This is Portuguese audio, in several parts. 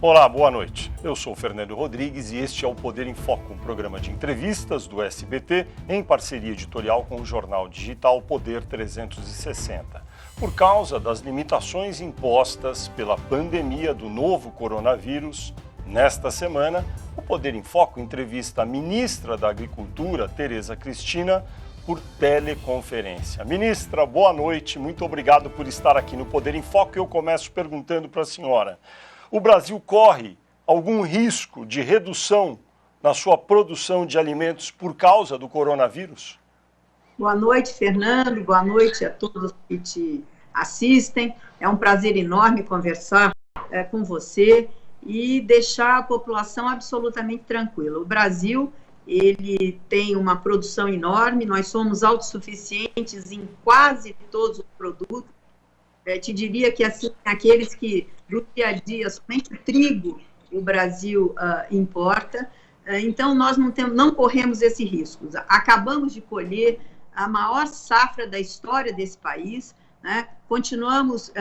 Olá, boa noite. Eu sou o Fernando Rodrigues e este é o Poder em Foco, um programa de entrevistas do SBT em parceria editorial com o jornal digital Poder 360. Por causa das limitações impostas pela pandemia do novo coronavírus, nesta semana, o Poder em Foco entrevista a ministra da Agricultura, Tereza Cristina, por teleconferência. Ministra, boa noite, muito obrigado por estar aqui no Poder em Foco. Eu começo perguntando para a senhora: o Brasil corre algum risco de redução na sua produção de alimentos por causa do coronavírus? Boa noite, Fernando. Boa noite a todos que te assistem. É um prazer enorme conversar com você e deixar a população absolutamente tranquila. O Brasil, ele tem uma produção enorme, nós somos autossuficientes em quase todos os produtos. Te diria que, assim, aqueles que, do dia a dia, somente o trigo o Brasil importa. Então, nós não corremos esse risco. Acabamos de colher a maior safra da história desse país, né? Continuamos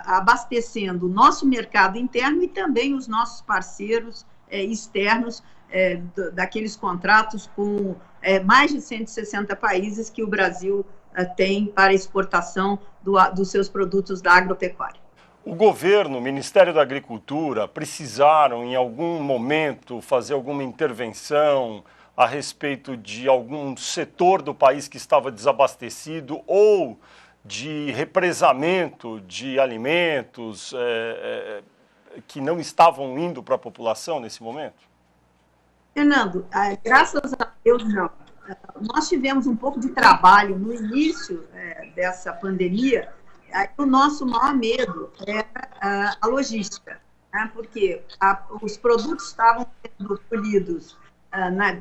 abastecendo o nosso mercado interno e também os nossos parceiros externos, daqueles contratos com mais de 160 países que o Brasil tem para exportação dos seus produtos da agropecuária. O governo, o Ministério da Agricultura, precisaram em algum momento fazer alguma intervenção a respeito de algum setor do país que estava desabastecido ou de represamento de alimentos que não estavam indo para a população nesse momento? Fernando, graças a Deus, não. Nós tivemos um pouco de trabalho no início dessa pandemia. O nosso maior medo era a logística, né? Porque os produtos estavam sendo colhidos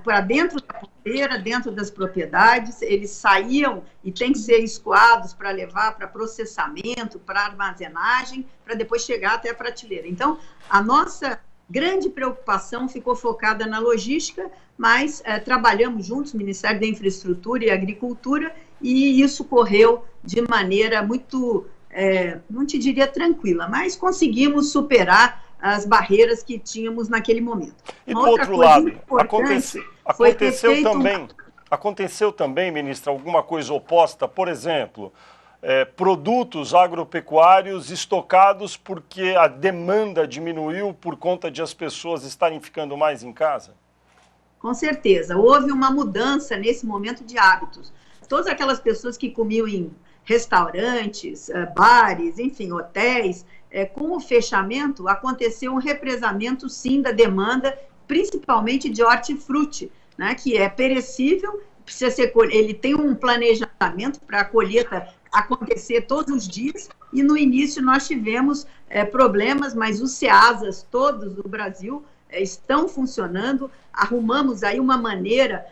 para dentro da porteira, dentro das propriedades, eles saíam e têm que ser escoados para levar para processamento, para armazenagem, para depois chegar até a prateleira. Então, a nossa grande preocupação ficou focada na logística, mas trabalhamos juntos, Ministério da Infraestrutura e Agricultura, e isso correu de maneira muito, não te diria tranquila, mas conseguimos superar as barreiras que tínhamos naquele momento. E do outro lado, aconteceu também, ministra, alguma coisa oposta, por exemplo, produtos agropecuários estocados porque a demanda diminuiu por conta de as pessoas estarem ficando mais em casa? Com certeza, houve uma mudança nesse momento de hábitos. Todas aquelas pessoas que comiam em restaurantes, bares, enfim, hotéis, com o fechamento, aconteceu um represamento, sim, da demanda, principalmente de hortifruti, né, que é perecível, precisa ser, ele tem um planejamento para a colheita acontecer todos os dias, e no início nós tivemos problemas, mas os CEASAs todos do Brasil estão funcionando. Arrumamos aí uma maneira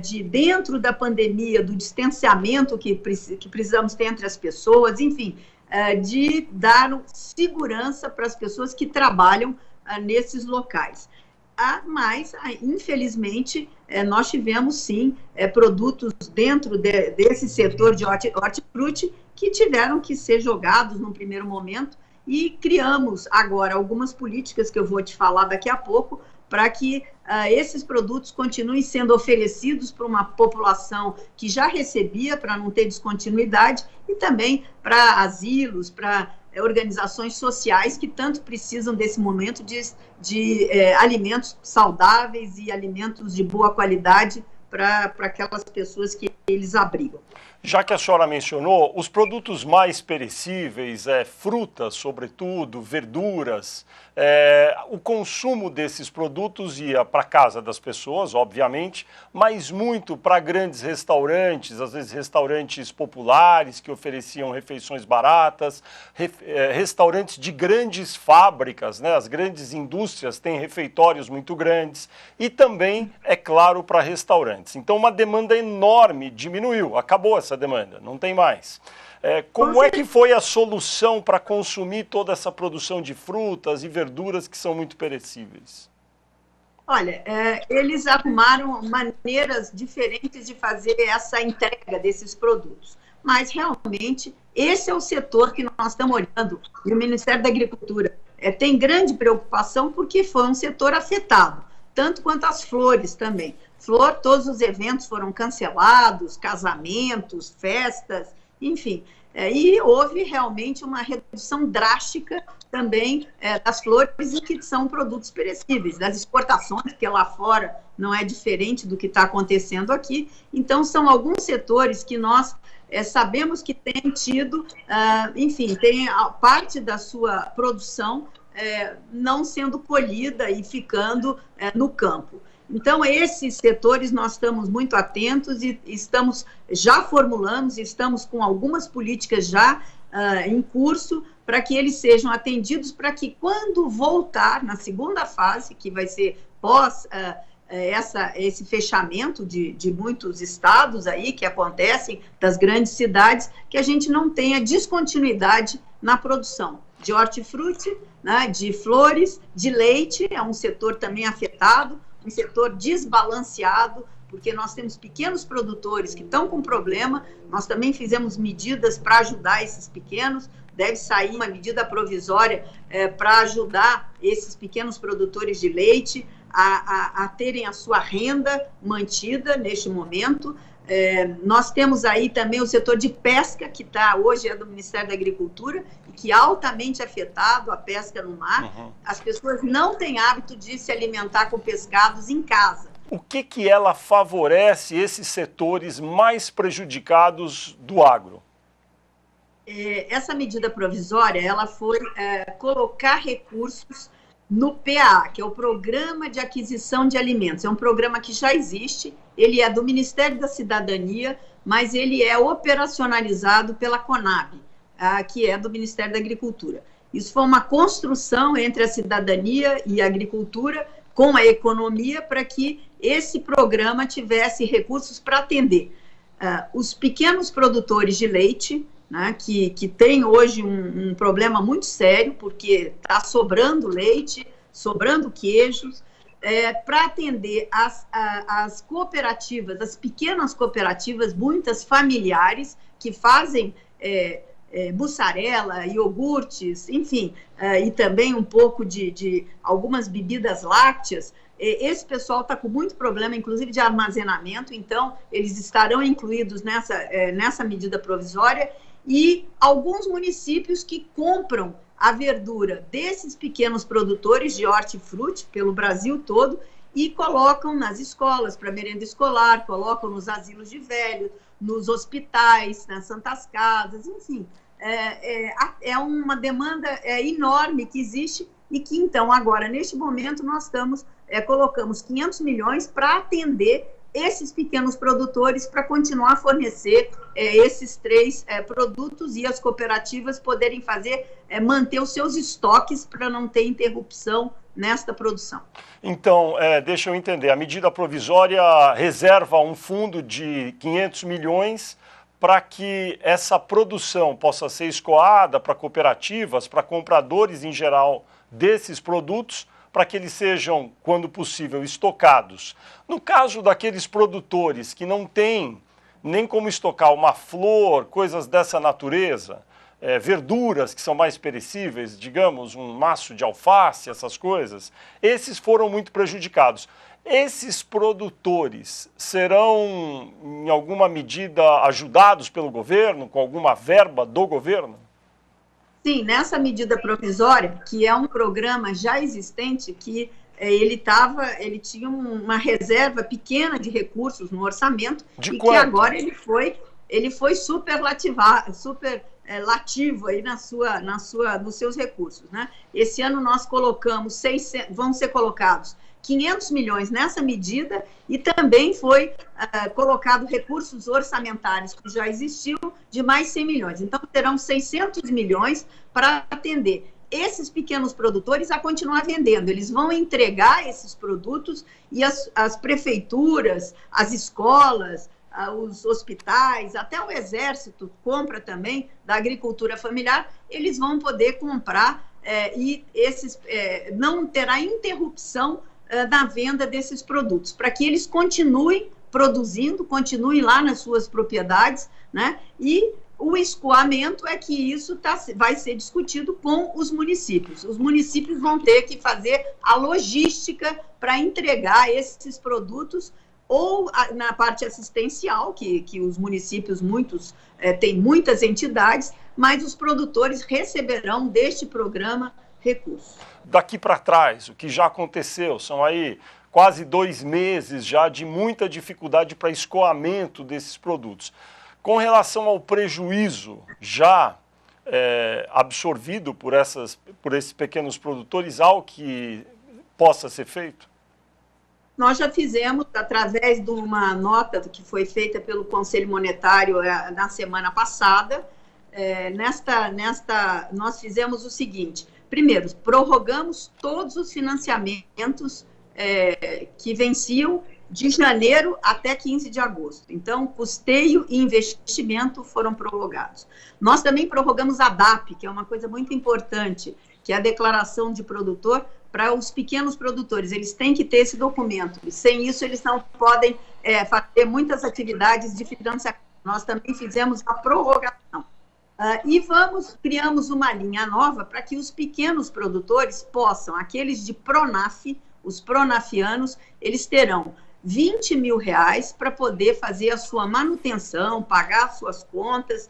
de, dentro da pandemia, do distanciamento que precisamos ter entre as pessoas, enfim, de dar segurança para as pessoas que trabalham nesses locais. Mas, infelizmente, nós tivemos, sim, produtos dentro desse setor de hortifruti que tiveram que ser jogados num primeiro momento, e criamos agora algumas políticas que eu vou te falar daqui a pouco, para que esses produtos continuem sendo oferecidos para uma população que já recebia, para não ter descontinuidade, e também para asilos, para organizações sociais que tanto precisam desse momento de alimentos saudáveis e alimentos de boa qualidade para aquelas pessoas que eles abrigam. Já que a senhora mencionou, os produtos mais perecíveis, frutas, sobretudo, verduras, o consumo desses produtos ia para a casa das pessoas, obviamente, mas muito para grandes restaurantes, às vezes restaurantes populares que ofereciam refeições baratas, restaurantes de grandes fábricas, né? As grandes indústrias têm refeitórios muito grandes, e também, é claro, para restaurantes. Então, uma demanda enorme diminuiu, acabou essa demanda, não tem mais. Como é que foi a solução para consumir toda essa produção de frutas e verduras que são muito perecíveis? Olha, eles arrumaram maneiras diferentes de fazer essa entrega desses produtos. Mas, realmente, esse é o setor que nós estamos olhando, e o Ministério da Agricultura tem grande preocupação porque foi um setor afetado, tanto quanto as flores também. Flor, todos os eventos foram cancelados, casamentos, festas, enfim. E houve realmente uma redução drástica também das flores, e que são produtos perecíveis, das exportações, que lá fora não é diferente do que está acontecendo aqui. Então, são alguns setores que nós sabemos que têm tido, enfim, tem a parte da sua produção não sendo colhida e ficando no campo. Então, esses setores nós estamos muito atentos e já formulamos, estamos com algumas políticas já em curso para que eles sejam atendidos, para que quando voltar na segunda fase, que vai ser pós esse fechamento de muitos estados aí que acontecem, das grandes cidades, que a gente não tenha descontinuidade na produção de hortifruti, né, de flores, de leite, é um setor também afetado, um setor desbalanceado, porque nós temos pequenos produtores que estão com problema. Nós também fizemos medidas para ajudar esses pequenos, deve sair uma medida provisória para ajudar esses pequenos produtores de leite a terem a sua renda mantida neste momento. Nós temos aí também o setor de pesca, que hoje é do Ministério da Agricultura, e que é altamente afetado, a pesca no mar. Uhum. As pessoas não têm hábito de se alimentar com pescados em casa. O que ela favorece esses setores mais prejudicados do agro? Essa medida provisória, ela foi colocar recursos no PA, que é o Programa de Aquisição de Alimentos. É um programa que já existe, ele é do Ministério da Cidadania, mas ele é operacionalizado pela Conab, que é do Ministério da Agricultura. Isso foi uma construção entre a cidadania e a agricultura, com a economia, para que esse programa tivesse recursos para atender os pequenos produtores de leite, né, que tem hoje um problema muito sério, porque está sobrando leite, sobrando queijos, para atender as cooperativas, as pequenas cooperativas, muitas familiares, que fazem mussarela, iogurtes, enfim, e também um pouco de algumas bebidas lácteas. Esse pessoal está com muito problema, inclusive de armazenamento, então eles estarão incluídos nessa medida provisória, e alguns municípios que compram a verdura desses pequenos produtores de hortifruti pelo Brasil todo e colocam nas escolas para merenda escolar, colocam nos asilos de velhos, nos hospitais, nas santas casas, enfim. É uma demanda enorme que existe e que, então, agora, neste momento, nós colocamos 500 milhões para atender esses pequenos produtores, para continuar a fornecer esses 3 produtos e as cooperativas poderem manter os seus estoques para não ter interrupção nesta produção. Então, deixa eu entender, a medida provisória reserva um fundo de 500 milhões para que essa produção possa ser escoada para cooperativas, para compradores em geral desses produtos, para que eles sejam, quando possível, estocados. No caso daqueles produtores que não têm nem como estocar uma flor, coisas dessa natureza, verduras que são mais perecíveis, digamos, um maço de alface, essas coisas, esses foram muito prejudicados. Esses produtores serão, em alguma medida, ajudados pelo governo, com alguma verba do governo? Sim, nessa medida provisória, que é um programa já existente, que ele tinha uma reserva pequena de recursos no orçamento, de e quanto? Que agora ele foi superlativo aí nos seus recursos, né? Esse ano nós colocamos vão ser colocados 500 milhões nessa medida, e também foi colocado recursos orçamentários que já existiam de mais 100 milhões. Então, terão 600 milhões para atender esses pequenos produtores a continuar vendendo. Eles vão entregar esses produtos e as prefeituras, as escolas, os hospitais, até o Exército compra também da agricultura familiar, eles vão poder comprar e não terá interrupção na venda desses produtos, para que eles continuem produzindo, continuem lá nas suas propriedades, né? E O escoamento é que isso vai ser discutido com os municípios. Os municípios vão ter que fazer a logística para entregar esses produtos, ou na parte assistencial, que os municípios, têm muitas entidades, mas os produtores receberão deste programa recursos. Daqui para trás, o que já aconteceu, são aí quase 2 meses já de muita dificuldade para escoamento desses produtos. Com relação ao prejuízo já absorvido por esses pequenos produtores, algo que possa ser feito? Nós já fizemos, através de uma nota que foi feita pelo Conselho Monetário na semana passada, nós fizemos o seguinte: primeiro, prorrogamos todos os financiamentos que venciam de janeiro até 15 de agosto. Então, custeio e investimento foram prorrogados. Nós também prorrogamos a DAP, que é uma coisa muito importante, que é a declaração de produtor para os pequenos produtores. Eles têm que ter esse documento. E sem isso, eles não podem fazer muitas atividades de financiamento. Nós também fizemos a prorrogação. Criamos uma linha nova para que os pequenos produtores possam, aqueles de Pronaf, os pronafianos, eles terão R$20 mil para poder fazer a sua manutenção, pagar suas contas,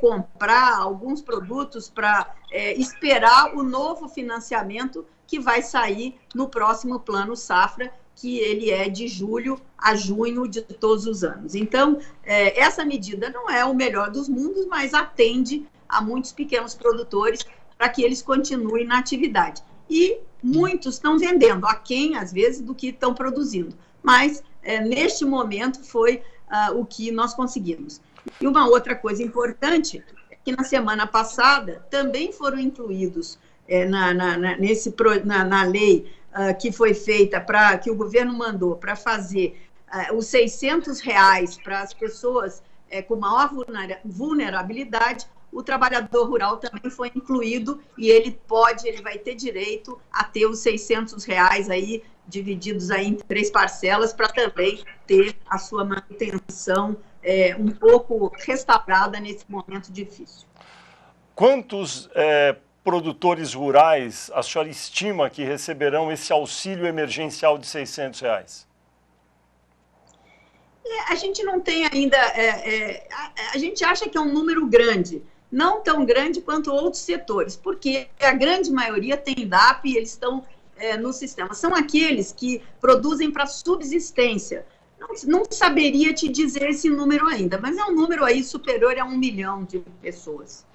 comprar alguns produtos para esperar o novo financiamento que vai sair no próximo Plano Safra, que ele é de julho a junho de todos os anos. Então, essa medida não é o melhor dos mundos, mas atende a muitos pequenos produtores para que eles continuem na atividade. E muitos estão vendendo, aquém, às vezes, do que estão produzindo. Mas, neste momento, foi o que nós conseguimos. E uma outra coisa importante é que, na semana passada, também foram incluídos na lei que foi feita, que o governo mandou para fazer os R$600 para as pessoas com maior vulnerabilidade. O trabalhador rural também foi incluído e ele vai ter direito a ter os R$600 aí, divididos aí em 3 parcelas, para também ter a sua manutenção um pouco restaurada nesse momento difícil. Quantos produtores rurais a senhora estima que receberão esse auxílio emergencial de R$600? A gente não tem ainda, a gente acha que é um número grande, não tão grande quanto outros setores, porque a grande maioria tem DAP e eles estão no sistema. São aqueles que produzem para subsistência. Não saberia te dizer esse número ainda, mas é um número aí superior a 1 milhão de pessoas.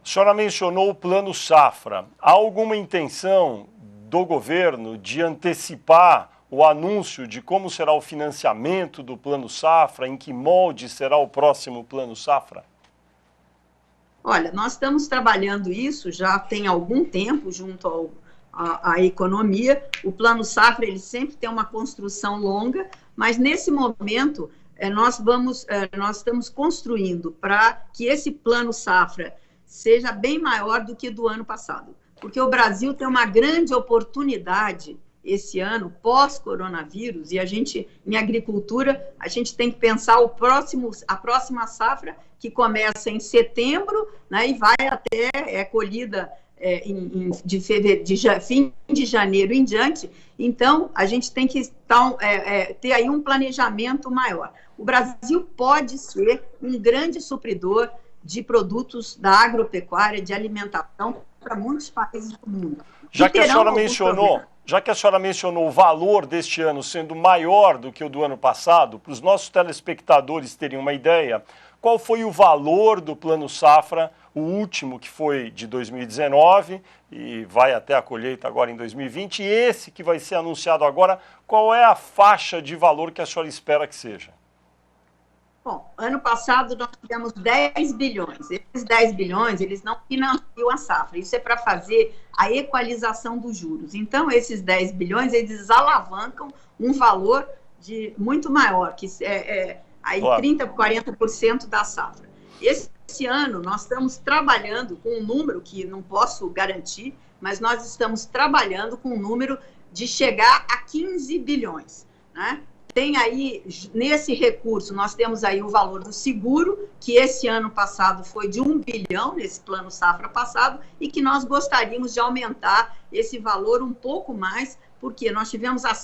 A senhora mencionou o Plano Safra. Há alguma intenção do governo de antecipar o anúncio de como será o financiamento do Plano Safra, em que molde será o próximo Plano Safra? Olha, nós estamos trabalhando isso já tem algum tempo junto à economia. O Plano Safra, ele sempre tem uma construção longa, mas nesse momento nós estamos construindo para que esse Plano Safra seja bem maior do que do ano passado, porque o Brasil tem uma grande oportunidade esse ano, pós-coronavírus, e em agricultura, a gente tem que pensar a próxima safra, que começa em setembro, né, e vai até colhida fim de janeiro em diante. Então, a gente tem que ter aí um planejamento maior. O Brasil pode ser um grande supridor de produtos da agropecuária, de alimentação, para muitos países do mundo. Já que a senhora mencionou o valor deste ano sendo maior do que o do ano passado, para os nossos telespectadores terem uma ideia, qual foi o valor do Plano Safra, o último, que foi de 2019 e vai até a colheita agora em 2020, e esse que vai ser anunciado agora, qual é a faixa de valor que a senhora espera que seja? Bom, ano passado nós tivemos 10 bilhões. Esses 10 bilhões, eles não financiam a safra. Isso é para fazer a equalização dos juros. Então, esses 10 bilhões, eles alavancam um valor muito maior, que aí claro, 30%, 40% da safra. Esse ano, nós estamos trabalhando com um número que não posso garantir, mas nós estamos trabalhando com um número de chegar a 15 bilhões, né? tem aí, nesse recurso, nós temos aí o valor do seguro, que esse ano passado foi de 1 bilhão, nesse plano safra passado, e que nós gostaríamos de aumentar esse valor um pouco mais, porque nós tivemos a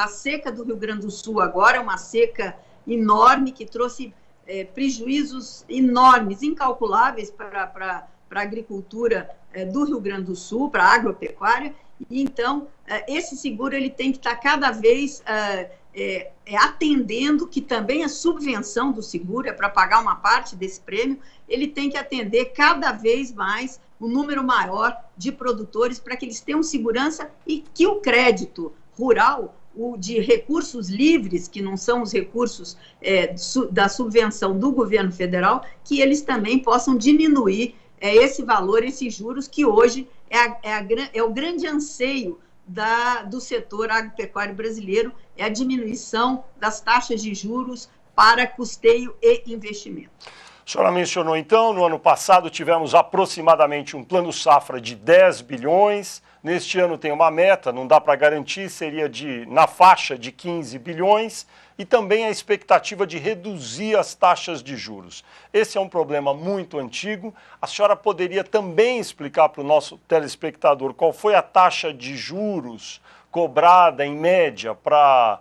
seca do Rio Grande do Sul agora, uma seca enorme, que trouxe prejuízos enormes, incalculáveis para a agricultura do Rio Grande do Sul, para a agropecuária, e então esse seguro ele tem que estar cada vez atendendo, que também a subvenção do seguro é para pagar uma parte desse prêmio, ele tem que atender cada vez mais um número maior de produtores para que eles tenham segurança e que o crédito rural, o de recursos livres, que não são os recursos da subvenção do governo federal, que eles também possam diminuir esse valor, esses juros, que hoje é o grande anseio do setor agropecuário brasileiro, é a diminuição das taxas de juros para custeio e investimento. A senhora mencionou, então, no ano passado tivemos aproximadamente um plano safra de 10 bilhões, neste ano tem uma meta, não dá para garantir, seria na faixa de 15 bilhões, e também a expectativa de reduzir as taxas de juros. Esse é um problema muito antigo. A senhora poderia também explicar para o nosso telespectador qual foi a taxa de juros cobrada, em média, para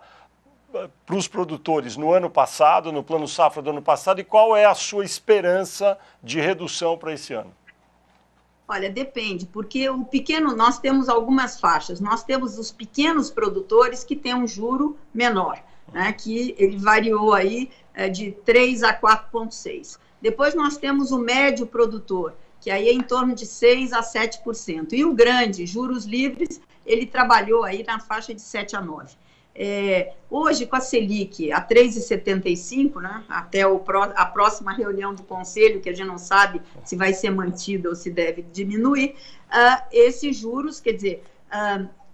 os produtores no ano passado, no plano safra do ano passado, e qual é a sua esperança de redução para esse ano? Olha, depende, porque nós temos algumas faixas. Nós temos os pequenos produtores que têm um juro menor, né, que ele variou aí de 3 a 4,6. Depois nós temos o médio produtor, que aí é em torno de 6 a 7%. E o grande, juros livres, ele trabalhou aí na faixa de 7 a 9%. Hoje, com a Selic a 3,75, né, até a próxima reunião do Conselho, que a gente não sabe se vai ser mantida ou se deve diminuir, esses juros, quer dizer,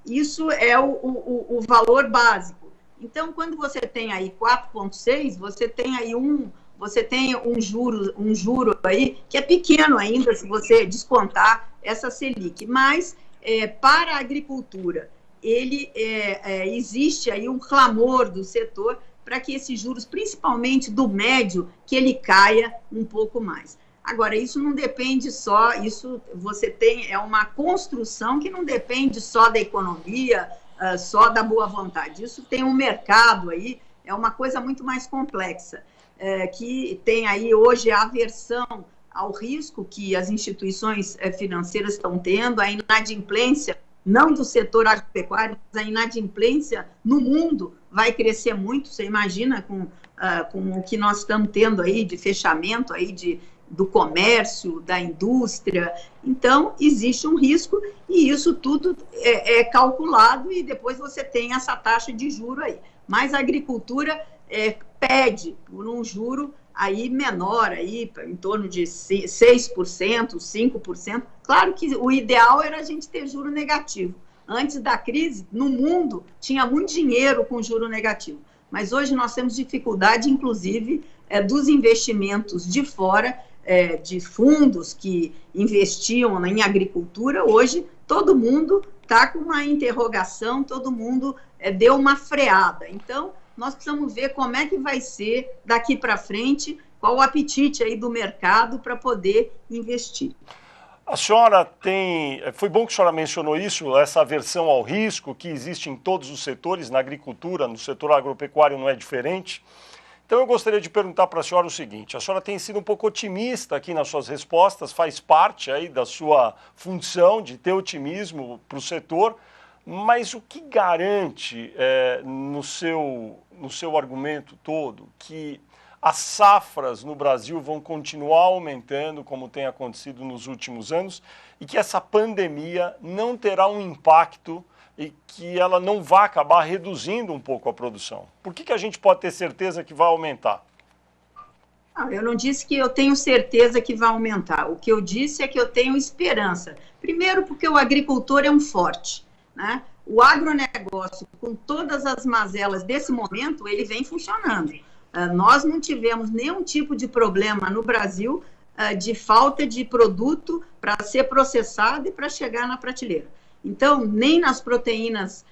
isso é o valor básico. Então, quando você tem aí 4,6, você tem aí um juro aí que é pequeno ainda, se você descontar essa Selic. Mas, para a agricultura, existe aí um clamor do setor para que esses juros, principalmente do médio, que ele caia um pouco mais. Agora, isso não depende só, isso é uma construção que não depende só da economia, só da boa vontade. Isso tem um mercado aí, é uma coisa muito mais complexa, que tem aí hoje a aversão ao risco que as instituições financeiras estão tendo, a inadimplência, não do setor agropecuário, mas a inadimplência no mundo vai crescer muito. Você imagina com o que nós estamos tendo aí de fechamento aí do comércio, da indústria. Então, existe um risco e isso tudo é calculado e depois você tem essa taxa de juro aí. Mas a agricultura pede por um juro aí menor, aí, em torno de 6%, 5%. Claro que o ideal era a gente ter juro negativo. Antes da crise, no mundo, tinha muito dinheiro com juro negativo. Mas hoje nós temos dificuldade, inclusive, dos investimentos de fora, de fundos que investiam em agricultura. Hoje, todo mundo está com uma interrogação, todo mundo deu uma freada. Então, nós precisamos ver como é que vai ser daqui para frente, qual o apetite aí do mercado para poder investir. A senhora foi bom que a senhora mencionou isso, essa aversão ao risco que existe em todos os setores, na agricultura, no setor agropecuário não é diferente. Então eu gostaria de perguntar para a senhora o seguinte: a senhora tem sido um pouco otimista aqui nas suas respostas, faz parte aí da sua função de ter otimismo para o setor, mas o que garante no seu argumento todo que as safras no Brasil vão continuar aumentando, como tem acontecido nos últimos anos, e que essa pandemia não terá um impacto e que ela não vai acabar reduzindo um pouco a produção? Por que a gente pode ter certeza que vai aumentar? Eu não disse que eu tenho certeza que vai aumentar. O que eu disse é que eu tenho esperança. Primeiro, porque o agricultor é um forte, né? O agronegócio, com todas as mazelas desse momento, ele vem funcionando. Nós não tivemos nenhum tipo de problema no Brasil de falta de produto para ser processado e para chegar na prateleira. Então, nem nas proteínas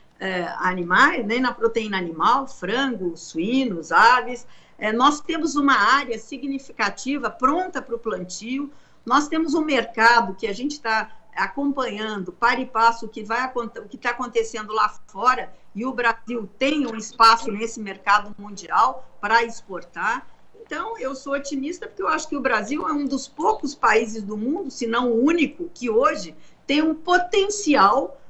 animais, nem na proteína animal, frango, suínos, aves. Nós temos uma área significativa pronta para o plantio, nós temos um mercado que a gente está acompanhando para e passo o que está acontecendo lá fora, e o Brasil tem um espaço nesse mercado mundial para exportar. Então, eu sou otimista porque eu acho que o Brasil é um dos poucos países do mundo, se não o único, que hoje tem um potencial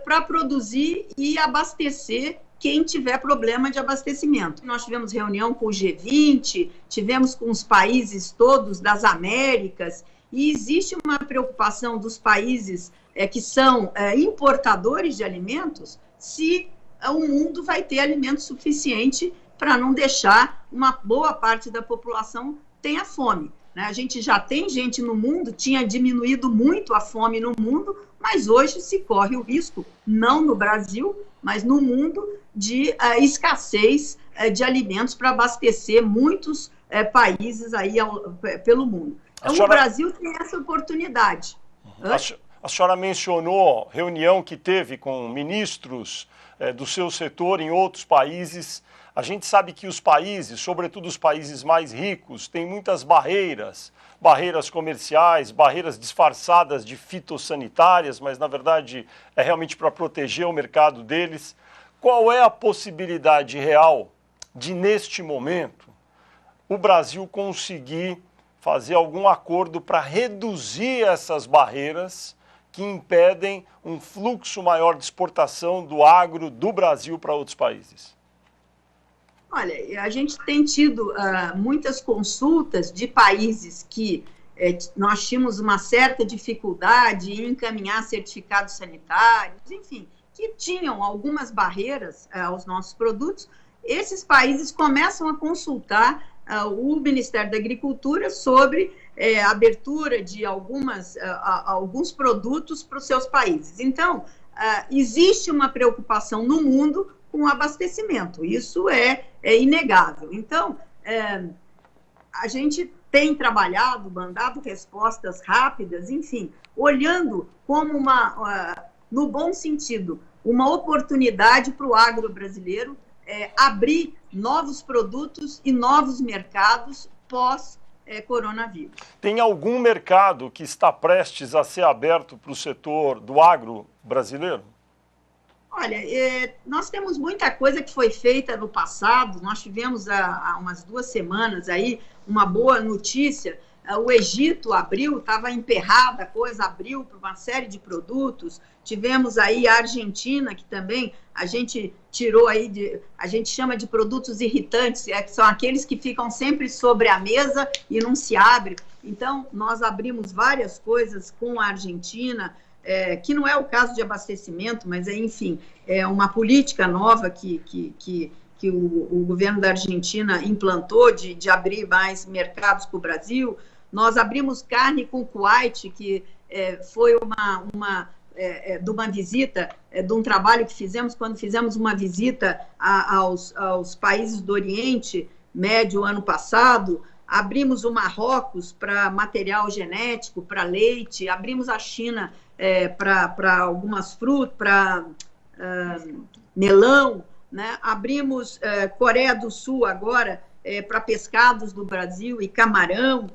para produzir e abastecer quem tiver problema de abastecimento. Nós tivemos reunião com o G20, tivemos com os países todos das Américas, e existe uma preocupação dos países que são importadores de alimentos, se o mundo vai ter alimento suficiente para não deixar uma boa parte da população tenha fome. Né? A gente já tem gente no mundo, tinha diminuído muito a fome no mundo, mas hoje se corre o risco, não no Brasil, mas no mundo, de escassez de alimentos para abastecer muitos países aí pelo mundo. Então, o Brasil tem essa oportunidade. A senhora mencionou reunião que teve com ministros do seu setor em outros países. A gente sabe que os países, sobretudo os países mais ricos, têm muitas barreiras comerciais, barreiras disfarçadas de fitossanitárias, mas na verdade é realmente para proteger o mercado deles. Qual é a possibilidade real de, neste momento, o Brasil conseguir fazer algum acordo para reduzir essas barreiras que impedem um fluxo maior de exportação do agro do Brasil para outros países? Olha, a gente tem tido muitas consultas de países que nós tínhamos uma certa dificuldade em encaminhar certificados sanitários, enfim, que tinham algumas barreiras aos nossos produtos. Esses países começam a consultar o Ministério da Agricultura sobre a abertura de alguns produtos para os seus países. Então, existe uma preocupação no mundo com o abastecimento, isso é inegável. Então, a gente tem trabalhado, mandado respostas rápidas, enfim, olhando como no bom sentido, uma oportunidade para o agro brasileiro abrir novos produtos e novos mercados pós-coronavírus. Tem algum mercado que está prestes a ser aberto para o setor do agro brasileiro? Olha, nós temos muita coisa que foi feita no passado. Nós tivemos há umas 2 semanas aí uma boa notícia. O Egito abriu, estava emperrada a coisa, abriu para uma série de produtos. Tivemos aí a Argentina, que também a gente tirou aí, a gente chama de produtos irritantes, que são aqueles que ficam sempre sobre a mesa e não se abrem. Então, nós abrimos várias coisas com a Argentina, que não é o caso de abastecimento, mas, enfim, é uma política nova que o governo da Argentina implantou de abrir mais mercados para o Brasil. Nós abrimos carne com Kuwait, que foi de uma visita, de um trabalho que fizemos quando fizemos uma visita aos países do Oriente Médio ano passado. Abrimos o Marrocos para material genético, para leite, abrimos a China para algumas frutas, para melão, né? Abrimos Coreia do Sul agora para pescados do Brasil e camarão,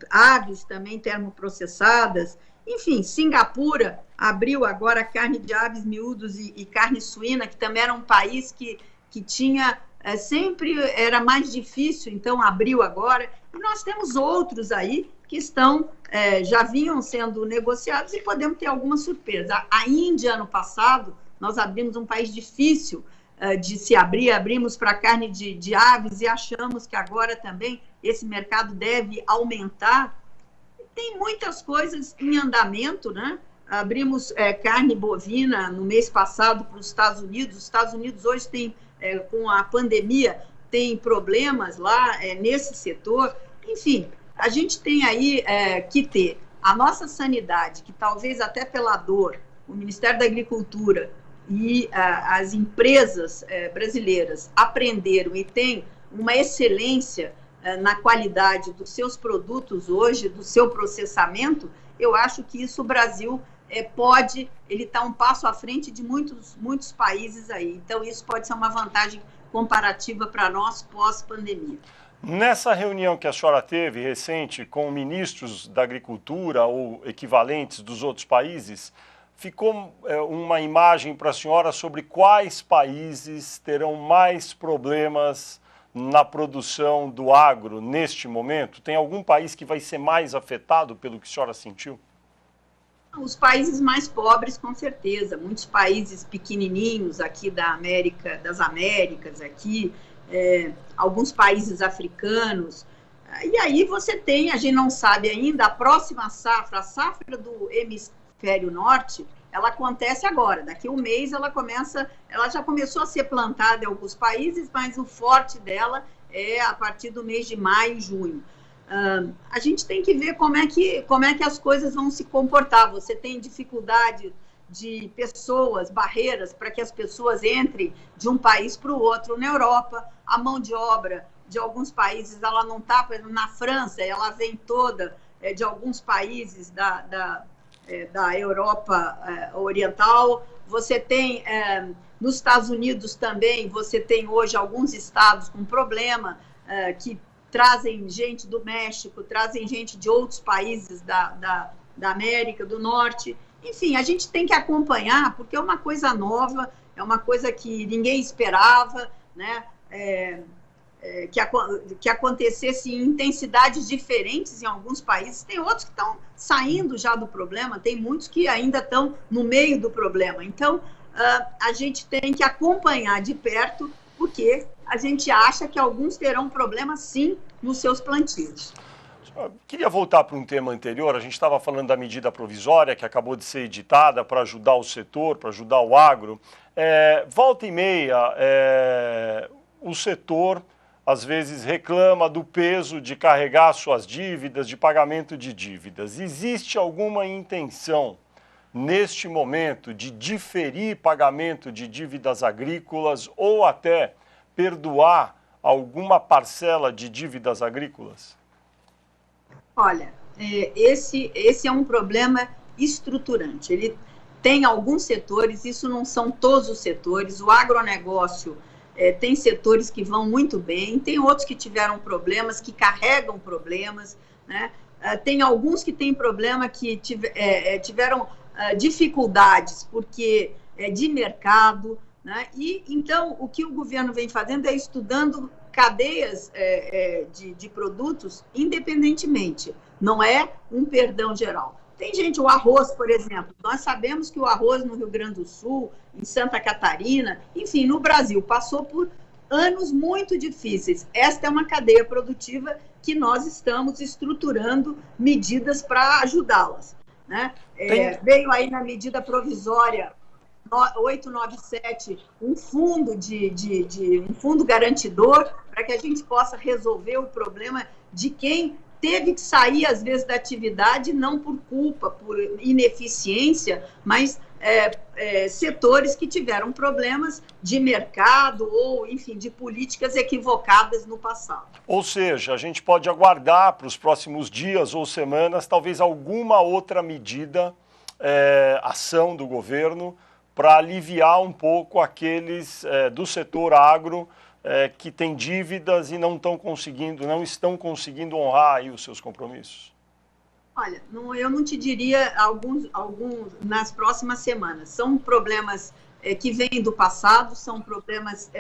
aves também termoprocessadas. Enfim, Singapura abriu agora carne de aves miúdos e carne suína, que também era um país que tinha, sempre era mais difícil, então abriu agora. E nós temos outros aí que já vinham sendo negociados e podemos ter alguma surpresa. A Índia, ano passado, nós abrimos um país difícil de se abrir, abrimos para carne de aves e achamos que agora também esse mercado deve aumentar. Tem muitas coisas em andamento, né? Abrimos carne bovina no mês passado para os Estados Unidos. Os Estados Unidos hoje tem, com a pandemia, tem problemas lá nesse setor. Enfim, a gente tem aí que ter a nossa sanidade, que talvez até pela dor, o Ministério da Agricultura e as empresas brasileiras aprenderam e têm uma excelência na qualidade dos seus produtos hoje, do seu processamento. Eu acho que isso o Brasil ele está um passo à frente de muitos países aí. Então, isso pode ser uma vantagem comparativa para nós pós-pandemia. Nessa reunião que a senhora teve recente com ministros da Agricultura ou equivalentes dos outros países, ficou uma imagem para a senhora sobre quais países terão mais problemas na produção do agro neste momento? Tem algum país que vai ser mais afetado pelo que a senhora sentiu? Os países mais pobres, com certeza. Muitos países pequenininhos aqui das Américas, aqui, alguns países africanos. E aí você tem, a gente não sabe ainda, a próxima safra, a safra do hemisfério norte, ela acontece agora. Daqui a um mês ela já começou a ser plantada em alguns países, mas o forte dela é a partir do mês de maio e junho. A gente tem que ver como é que as coisas vão se comportar. Você tem dificuldade de pessoas, barreiras para que as pessoas entrem de um país para o outro. Na Europa, a mão de obra de alguns países, ela não está, na França, ela vem toda de alguns países da Europa Oriental. Você tem, nos Estados Unidos também, você tem hoje alguns estados com problema, que trazem gente do México, trazem gente de outros países da América do Norte. Enfim, a gente tem que acompanhar, porque é uma coisa nova, é uma coisa que ninguém esperava, né? Que acontecesse em intensidades diferentes em alguns países. Tem outros que estão saindo já do problema, tem muitos que ainda estão no meio do problema. Então, a gente tem que acompanhar de perto, porque a gente acha que alguns terão problemas, sim, nos seus plantios. Queria voltar para um tema anterior. A gente estava falando da medida provisória que acabou de ser editada para ajudar o setor, para ajudar o agro. Volta e meia, o setor às vezes reclama do peso de carregar suas dívidas, de pagamento de dívidas. Existe alguma intenção neste momento de diferir pagamento de dívidas agrícolas ou até perdoar alguma parcela de dívidas agrícolas? Olha, esse é um problema estruturante. Ele tem alguns setores, isso não são todos os setores. O agronegócio tem setores que vão muito bem, tem outros que tiveram problemas, que carregam problemas, né? Tem alguns que têm problema, que tiveram dificuldades porque de mercado, né? E então o que o governo vem fazendo é estudando cadeias de produtos independentemente, não é um perdão geral. Tem gente, o arroz, por exemplo, nós sabemos que o arroz no Rio Grande do Sul, em Santa Catarina, enfim, no Brasil, passou por anos muito difíceis. Esta é uma cadeia produtiva que nós estamos estruturando medidas para ajudá-las, né? Veio aí na medida provisória 897 um fundo um fundo garantidor para que a gente possa resolver o problema de quem teve que sair, às vezes, da atividade, não por culpa, por ineficiência, mas setores que tiveram problemas de mercado ou, enfim, de políticas equivocadas no passado. Ou seja, a gente pode aguardar para os próximos dias ou semanas, talvez alguma outra medida, ação do governo, para aliviar um pouco aqueles do setor agro que têm dívidas e não estão conseguindo honrar aí os seus compromissos? Olha, eu não te diria alguns nas próximas semanas. São problemas que vêm do passado, são problemas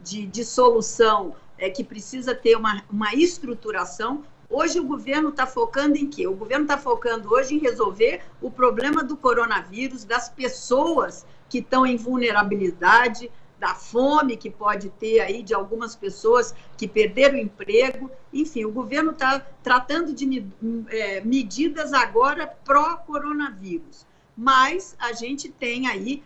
de solução que precisa ter uma estruturação. Hoje o governo está focando em quê? O governo está focando hoje em resolver o problema do coronavírus, das pessoas que estão em vulnerabilidade, da fome que pode ter aí de algumas pessoas que perderam o emprego. Enfim, o governo está tratando de medidas agora pró-coronavírus. Mas a gente tem aí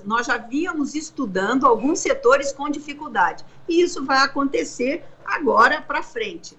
nós já víamos estudando alguns setores com dificuldade. E isso vai acontecer agora para frente.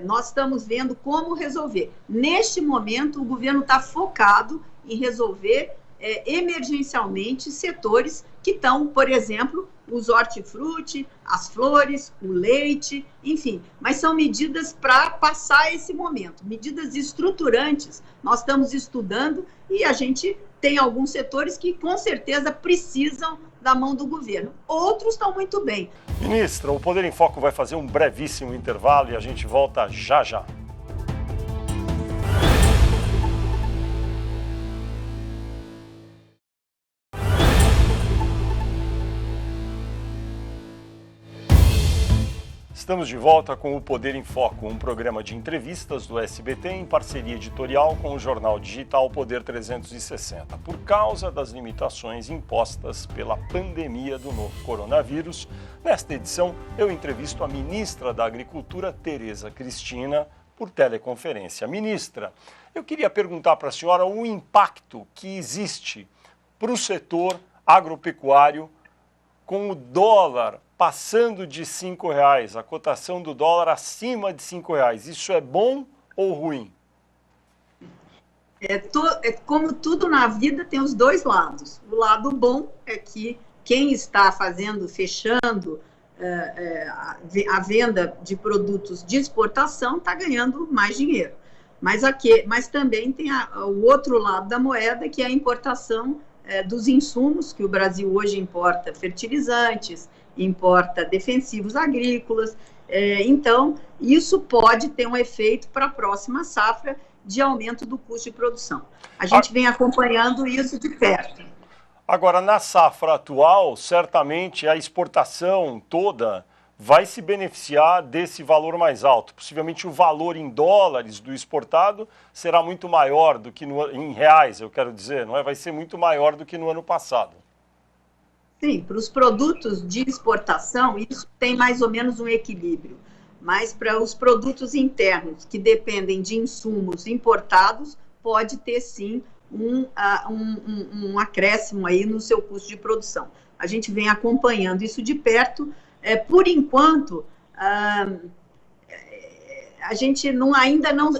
Nós estamos vendo como resolver. Neste momento, o governo está focado em resolver emergencialmente setores que estão, por exemplo, os hortifruti, as flores, o leite, enfim. Mas são medidas para passar esse momento, medidas estruturantes. Nós estamos estudando e a gente tem alguns setores que, com certeza, precisam da mão do governo. Outros estão muito bem. Ministra, o Poder em Foco vai fazer um brevíssimo intervalo e a gente volta já já. Estamos de volta com o Poder em Foco, um programa de entrevistas do SBT em parceria editorial com o jornal digital Poder 360. Por causa das limitações impostas pela pandemia do novo coronavírus, nesta edição eu entrevisto a ministra da Agricultura, Tereza Cristina, por teleconferência. Ministra, eu queria perguntar para a senhora o impacto que existe para o setor agropecuário com o dólar passando de R$5, a cotação do dólar acima de R$5. Isso é bom ou ruim? Como tudo na vida, tem os dois lados. O lado bom é que quem está fechando a venda de produtos de exportação está ganhando mais dinheiro. Mas também tem o outro lado da moeda, que é a importação dos insumos, que o Brasil hoje importa fertilizantes, importa defensivos agrícolas. Então, isso pode ter um efeito para a próxima safra de aumento do custo de produção. A gente vem acompanhando isso de perto. Agora, na safra atual, certamente a exportação toda vai se beneficiar desse valor mais alto. Possivelmente o valor em dólares do exportado será muito maior do que em reais, eu quero dizer, não é? Vai ser muito maior do que no ano passado. Sim, para os produtos de exportação, isso tem mais ou menos um equilíbrio. Mas para os produtos internos, que dependem de insumos importados, pode ter, sim, um acréscimo aí no seu custo de produção. A gente vem acompanhando isso de perto. Por enquanto, a gente ainda não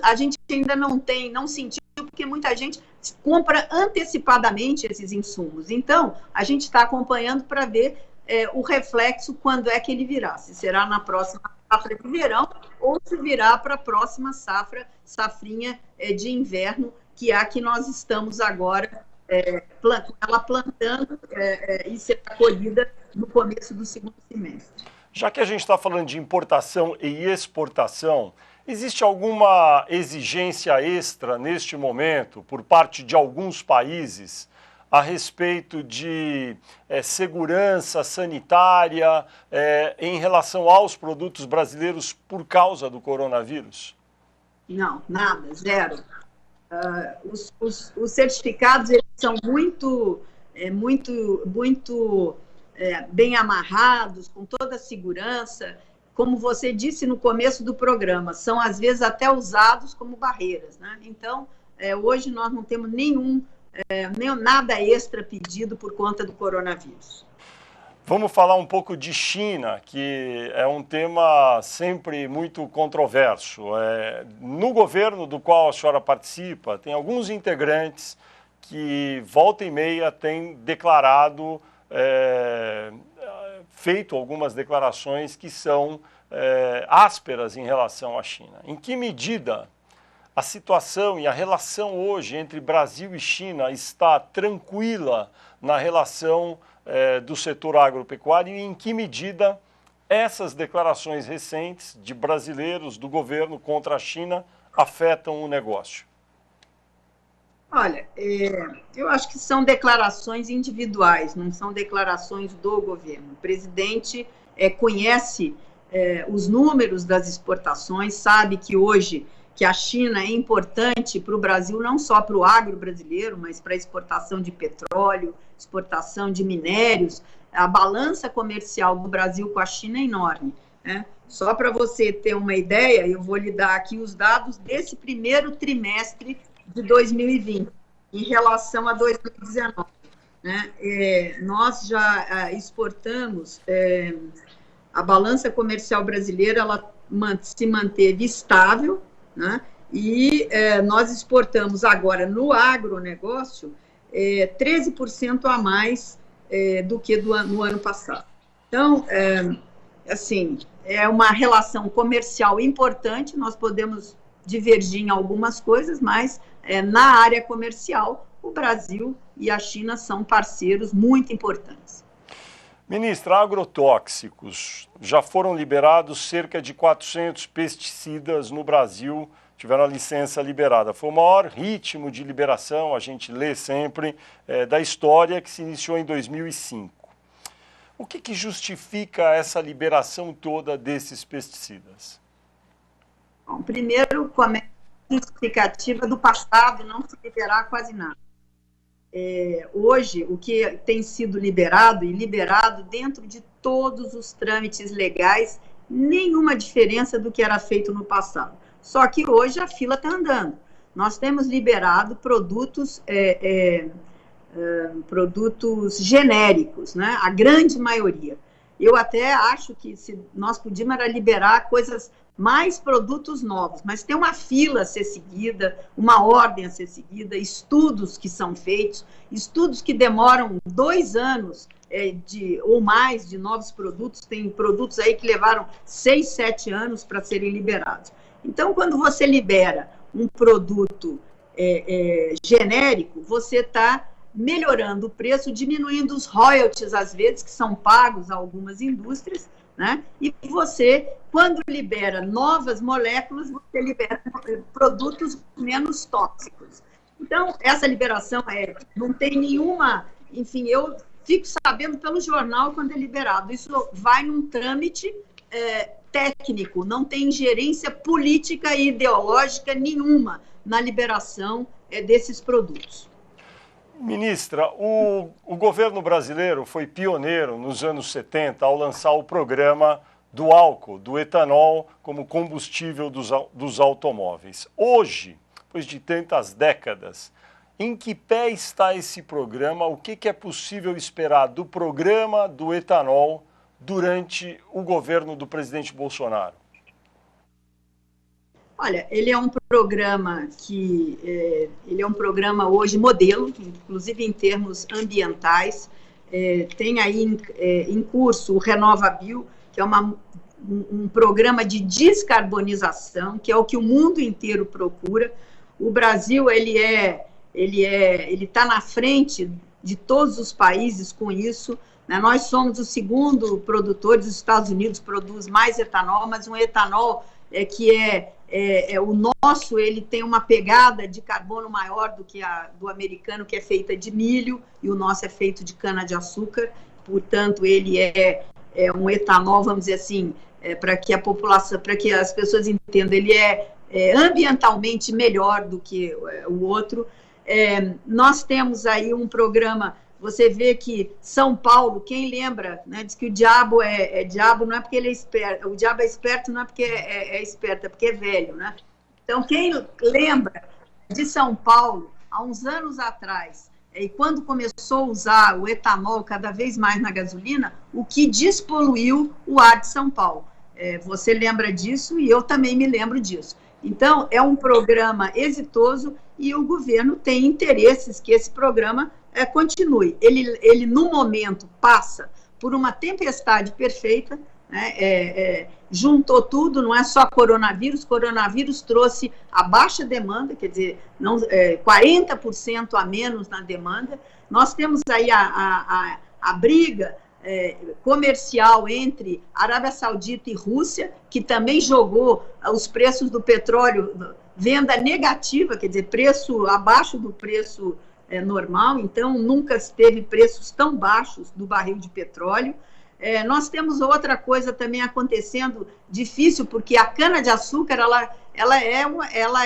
sentiu, porque muita gente compra antecipadamente esses insumos. Então, a gente está acompanhando para ver o reflexo quando é que ele virá. Se será na próxima safra de verão ou se virá para a próxima safrinha de inverno, que é a que nós estamos agora ela plantando e ser colhida no começo do segundo semestre. Já que a gente está falando de importação e exportação, existe alguma exigência extra neste momento por parte de alguns países a respeito de segurança sanitária em relação aos produtos brasileiros por causa do coronavírus? Não, nada, zero. Os certificados eles são muito bem amarrados, com toda a segurança. Como você disse no começo do programa, são às vezes até usados como barreiras, né? Então, hoje nós não temos nada extra pedido por conta do coronavírus. Vamos falar um pouco de China, que é um tema sempre muito controverso. No governo do qual a senhora participa, tem alguns integrantes que, volta e meia, têm declarado, feito algumas declarações que são ásperas em relação à China. Em que medida a situação e a relação hoje entre Brasil e China está tranquila na relação do setor agropecuário e em que medida essas declarações recentes de brasileiros do governo contra a China afetam o negócio? Olha, eu acho que são declarações individuais, não são declarações do governo. O presidente conhece os números das exportações, sabe que hoje que a China é importante para o Brasil, não só para o agro brasileiro, mas para a exportação de petróleo, exportação de minérios. A balança comercial do Brasil com a China é enorme, né? Só para você ter uma ideia, eu vou lhe dar aqui os dados desse primeiro trimestre de 2020, em relação a 2019. Né? Nós já exportamos, a balança comercial brasileira ela se manteve estável, né? E nós exportamos agora no agronegócio 13% a mais do que no ano passado. Então, assim, é uma relação comercial importante, nós podemos divergir em algumas coisas, mas na área comercial, o Brasil e a China são parceiros muito importantes. Ministra, agrotóxicos. Já foram liberados cerca de 400 pesticidas no Brasil, tiveram a licença liberada. Foi o maior ritmo de liberação, a gente lê sempre, da história, que se iniciou em 2005. O que justifica essa liberação toda desses pesticidas? Bom, primeiro, começa a justificativa do passado não se liberar quase nada. Hoje, o que tem sido liberado e liberado dentro de todos os trâmites legais, nenhuma diferença do que era feito no passado. Só que hoje a fila está andando. Nós temos liberado produtos genéricos, né? A grande maioria. Eu até acho que se nós podíamos era liberar mais produtos novos, mas tem uma fila a ser seguida, uma ordem a ser seguida, estudos que são feitos, estudos que demoram 2 anos ou mais de novos produtos, tem produtos aí que levaram 6, 7 anos para serem liberados. Então, quando você libera um produto genérico, você está melhorando o preço, diminuindo os royalties, às vezes, que são pagos a algumas indústrias, né? E você, quando libera novas moléculas, você libera produtos menos tóxicos. Então, essa liberação não tem nenhuma... Enfim, eu fico sabendo pelo jornal quando é liberado. Isso vai num trâmite técnico, não tem ingerência política e ideológica nenhuma na liberação desses produtos. Ministra, o governo brasileiro foi pioneiro nos anos 70 ao lançar o programa do álcool, do etanol, como combustível dos automóveis. Hoje, depois de tantas décadas, em que pé está esse programa? O que é possível esperar do programa do etanol durante o governo do presidente Bolsonaro? Olha, ele é um programa ele é um programa hoje modelo, inclusive em termos ambientais. Tem aí em curso o RenovaBio, que é um programa de descarbonização, que é o que o mundo inteiro procura. O Brasil ele está na frente de todos os países com isso, né? Nós somos o segundo produtor, os Estados Unidos produz mais etanol, mas um etanol o nosso, ele tem uma pegada de carbono maior do que a do americano, que é feita de milho, e o nosso é feito de cana-de-açúcar, portanto, ele é um etanol, vamos dizer assim, para que a população, para que as pessoas entendam, ele é ambientalmente melhor do que o outro. Nós temos aí um programa. Você vê que São Paulo, quem lembra, né, diz que o diabo é diabo, não é porque ele é esperto, o diabo é esperto não é porque é esperto, é porque é velho, né? Então, quem lembra de São Paulo, há uns anos atrás, e quando começou a usar o etanol cada vez mais na gasolina, o que despoluiu o ar de São Paulo. Você lembra disso e eu também me lembro disso. Então, é um programa exitoso e o governo tem interesses que esse programa continue. Ele, no momento, passa por uma tempestade perfeita, né? Juntou tudo, não é só coronavírus trouxe a baixa demanda, quer dizer, 40% a menos na demanda. Nós temos aí a briga comercial entre Arábia Saudita e Rússia, que também jogou os preços do petróleo, venda negativa, quer dizer, preço abaixo do preço normal, então nunca teve preços tão baixos do barril de petróleo. Nós temos outra coisa também acontecendo, difícil, porque a cana-de-açúcar ela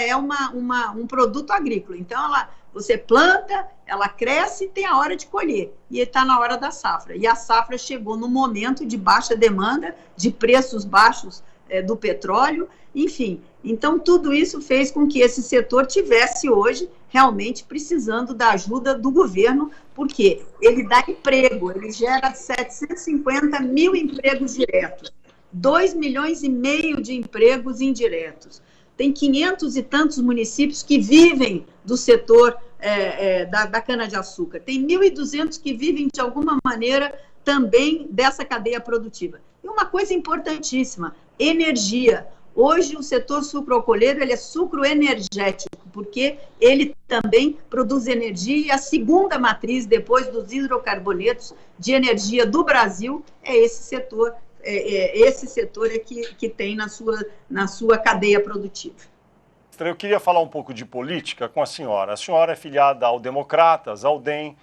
é um produto agrícola, então você planta, ela cresce e tem a hora de colher, e está na hora da safra, e a safra chegou no momento de baixa demanda, de preços baixos do petróleo, enfim, então tudo isso fez com que esse setor tivesse hoje realmente precisando da ajuda do governo, porque ele dá emprego, ele gera 750 mil empregos diretos, 2,5 milhões de empregos indiretos, tem 500 e tantos municípios que vivem do setor da cana-de-açúcar. Tem 1.200 que vivem, de alguma maneira, também dessa cadeia produtiva. E uma coisa importantíssima, energia. Hoje, o setor sucroalcooleiro ele é sucroenergético, porque ele também produz energia, e a segunda matriz, depois dos hidrocarbonetos, de energia do Brasil, é esse setor. Esse setor que tem na sua cadeia produtiva. Eu queria falar um pouco de política com a senhora. A senhora é filiada ao Democratas, ao DEM,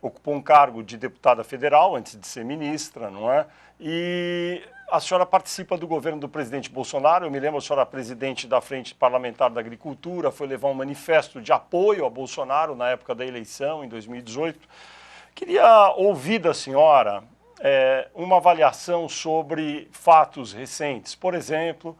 ocupou um cargo de deputada federal antes de ser ministra, não é? E a senhora participa do governo do presidente Bolsonaro. Eu me lembro, a senhora era presidente da Frente Parlamentar da Agricultura, foi levar um manifesto de apoio a Bolsonaro na época da eleição, em 2018. Queria ouvir da senhora uma avaliação sobre fatos recentes. Por exemplo,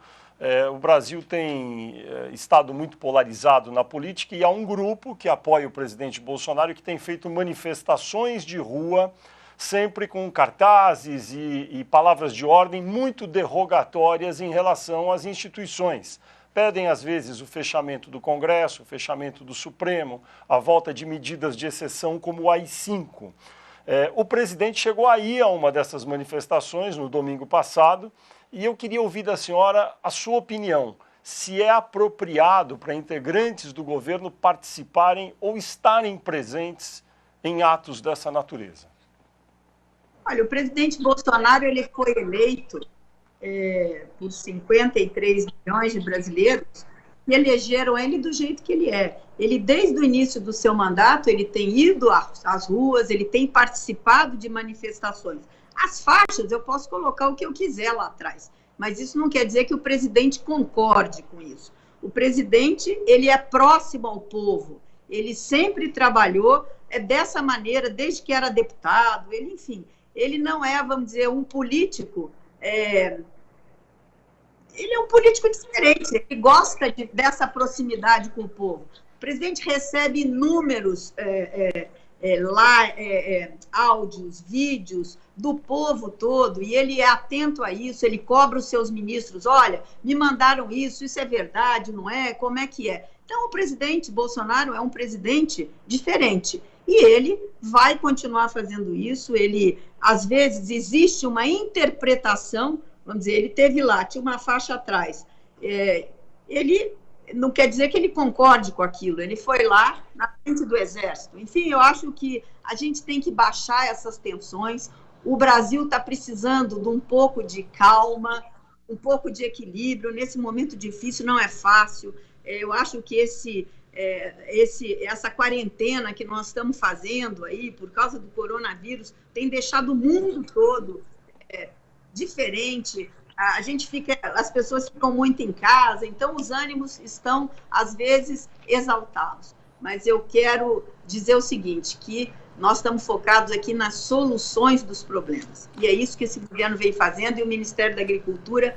o Brasil tem estado muito polarizado na política e há um grupo que apoia o presidente Bolsonaro que tem feito manifestações de rua, sempre com cartazes e palavras de ordem muito derrogatórias em relação às instituições. Pedem, às vezes, o fechamento do Congresso, o fechamento do Supremo, a volta de medidas de exceção como o AI-5. O presidente chegou a ir a uma dessas manifestações no domingo passado e eu queria ouvir da senhora a sua opinião, se é apropriado para integrantes do governo participarem ou estarem presentes em atos dessa natureza. Olha, o presidente Bolsonaro ele foi eleito por 53 milhões de brasileiros que elegeram ele do jeito que ele é. Ele, desde o início do seu mandato, ele tem ido às ruas, ele tem participado de manifestações. As faixas, eu posso colocar o que eu quiser lá atrás, mas isso não quer dizer que o presidente concorde com isso. O presidente, ele é próximo ao povo, ele sempre trabalhou dessa maneira, desde que era deputado, ele, enfim, ele não é, vamos dizer, um político... Ele é um político diferente, ele gosta dessa proximidade com o povo. O presidente recebe inúmeros áudios, vídeos do povo todo, e ele é atento a isso, ele cobra os seus ministros, olha, me mandaram isso é verdade, não é? Como é que é? Então, o presidente Bolsonaro é um presidente diferente, e ele vai continuar fazendo isso, ele, às vezes, existe uma interpretação, vamos dizer, ele teve lá, tinha uma faixa atrás, ele não quer dizer que ele concorde com aquilo, ele foi lá na frente do Exército. Enfim, eu acho que a gente tem que baixar essas tensões, o Brasil está precisando de um pouco de calma, um pouco de equilíbrio, nesse momento difícil não é fácil, eu acho que essa quarentena que nós estamos fazendo aí, por causa do coronavírus, tem deixado o mundo todo diferente, as pessoas ficam muito em casa, então os ânimos estão, às vezes, exaltados. Mas eu quero dizer o seguinte, que nós estamos focados aqui nas soluções dos problemas. E é isso que esse governo vem fazendo, e o Ministério da Agricultura,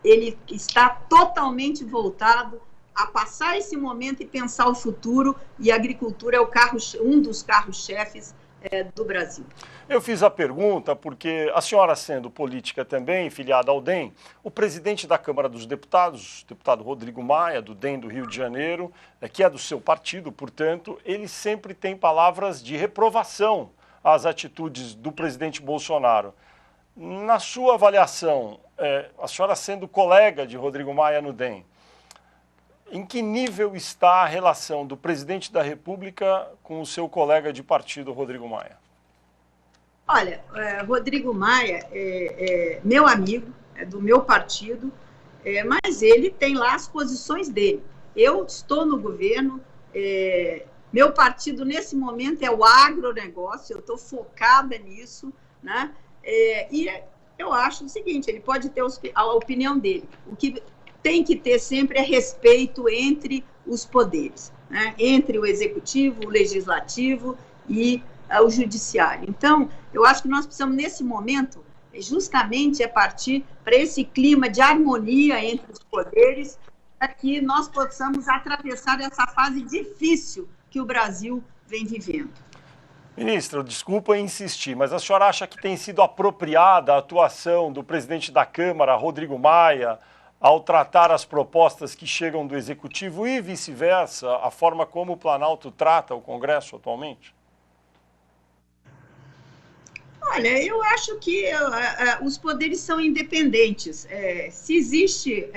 ele está totalmente voltado a passar esse momento e pensar o futuro, e a agricultura é um dos carros-chefes do Brasil. Eu fiz a pergunta porque a senhora, sendo política também, filiada ao DEM, o presidente da Câmara dos Deputados, o deputado Rodrigo Maia, do DEM do Rio de Janeiro, que é do seu partido, portanto, ele sempre tem palavras de reprovação às atitudes do presidente Bolsonaro. Na sua avaliação, a senhora sendo colega de Rodrigo Maia no DEM, em que nível está a relação do presidente da República com o seu colega de partido, Rodrigo Maia? Olha, Rodrigo Maia é meu amigo, é do meu partido, mas ele tem lá as posições dele. Eu estou no governo, meu partido nesse momento é o agronegócio, eu estou focada nisso, né? E eu acho o seguinte, ele pode ter a opinião dele. O que tem que ter sempre respeito entre os poderes, né? Entre o executivo, o legislativo e o judiciário. Então, eu acho que nós precisamos, nesse momento, justamente partir para esse clima de harmonia entre os poderes, para que nós possamos atravessar essa fase difícil que o Brasil vem vivendo. Ministra, desculpa insistir, mas a senhora acha que tem sido apropriada a atuação do presidente da Câmara, Rodrigo Maia, ao tratar as propostas que chegam do Executivo e vice-versa, a forma como o Planalto trata o Congresso atualmente? Olha, eu acho que os poderes são independentes. Se existe,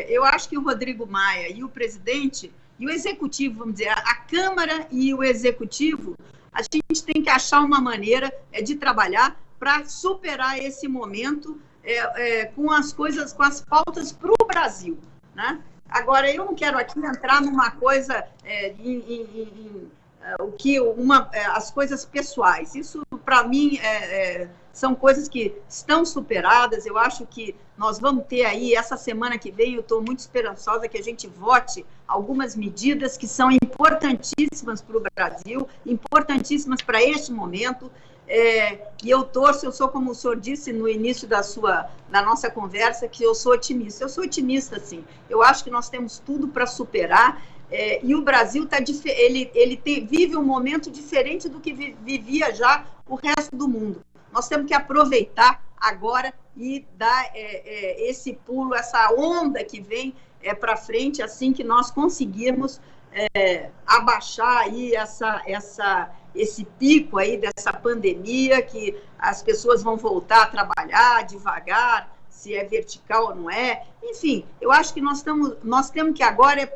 eu acho que o Rodrigo Maia e o presidente, e o Executivo, vamos dizer, a Câmara e o Executivo, a gente tem que achar uma maneira de trabalhar para superar esse momento com as coisas, com as pautas para o Brasil, né? Agora, eu não quero aqui entrar numa coisa as coisas pessoais. Isso, para mim, são coisas que estão superadas. Eu acho que nós vamos ter aí, essa semana que vem, eu estou muito esperançosa que a gente vote algumas medidas que são importantíssimas para o Brasil, importantíssimas para este momento. E eu sou como o senhor disse no início da nossa conversa, que eu sou otimista. Eu sou otimista, sim. Eu acho que nós temos tudo para superar. E o Brasil vive um momento diferente do que vivia já o resto do mundo. Nós temos que aproveitar agora e dar esse pulo, essa onda que vem para frente, assim que nós conseguirmos abaixar aí esse pico aí dessa pandemia, que as pessoas vão voltar a trabalhar devagar, se é vertical ou não é. Enfim, eu acho que nós temos que agora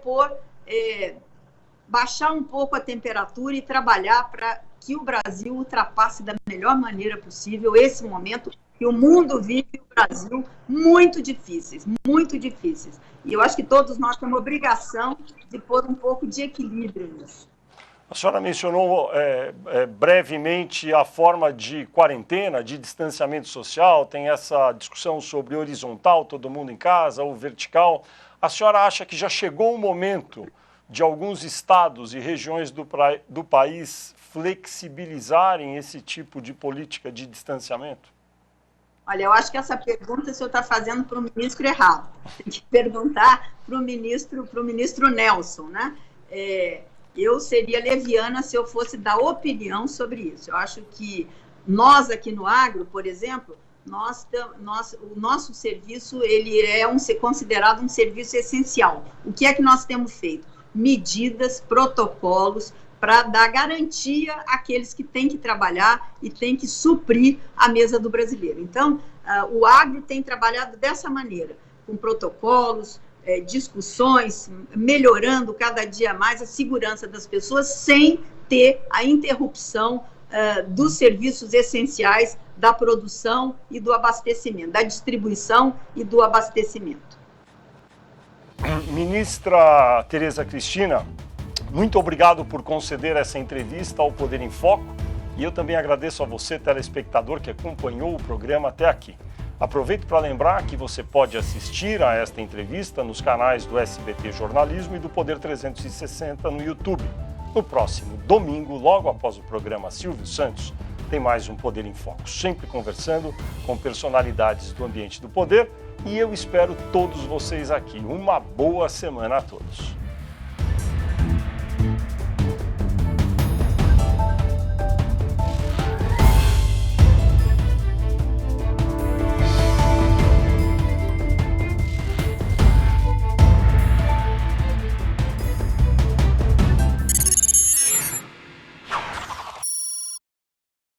baixar um pouco a temperatura e trabalhar para que o Brasil ultrapasse da melhor maneira possível esse momento que o mundo vive e o Brasil muito difíceis, muito difíceis. E eu acho que todos nós temos obrigação de pôr um pouco de equilíbrio nisso. A senhora mencionou brevemente a forma de quarentena, de distanciamento social, tem essa discussão sobre horizontal, todo mundo em casa, ou vertical. A senhora acha que já chegou o momento de alguns estados e regiões do país flexibilizarem esse tipo de política de distanciamento? Olha, eu acho que essa pergunta o senhor está fazendo para o ministro errado. Tem que perguntar para o ministro Nelson, né? Eu seria leviana se eu fosse dar opinião sobre isso. Eu acho que nós aqui no agro, por exemplo, o nosso serviço ele considerado um serviço essencial. O que é que nós temos feito? Medidas, protocolos para dar garantia àqueles que têm que trabalhar e têm que suprir a mesa do brasileiro. Então, o agro tem trabalhado dessa maneira, com protocolos, discussões, melhorando cada dia mais a segurança das pessoas, sem ter a interrupção dos serviços essenciais da produção e do abastecimento, da distribuição e do abastecimento. Ministra Tereza Cristina, muito obrigado por conceder essa entrevista ao Poder em Foco e eu também agradeço a você, telespectador, que acompanhou o programa até aqui. Aproveito para lembrar que você pode assistir a esta entrevista nos canais do SBT Jornalismo e do Poder 360 no YouTube. No próximo domingo, logo após o programa Silvio Santos, tem mais um Poder em Foco, sempre conversando com personalidades do ambiente do poder, e eu espero todos vocês aqui. Uma boa semana a todos.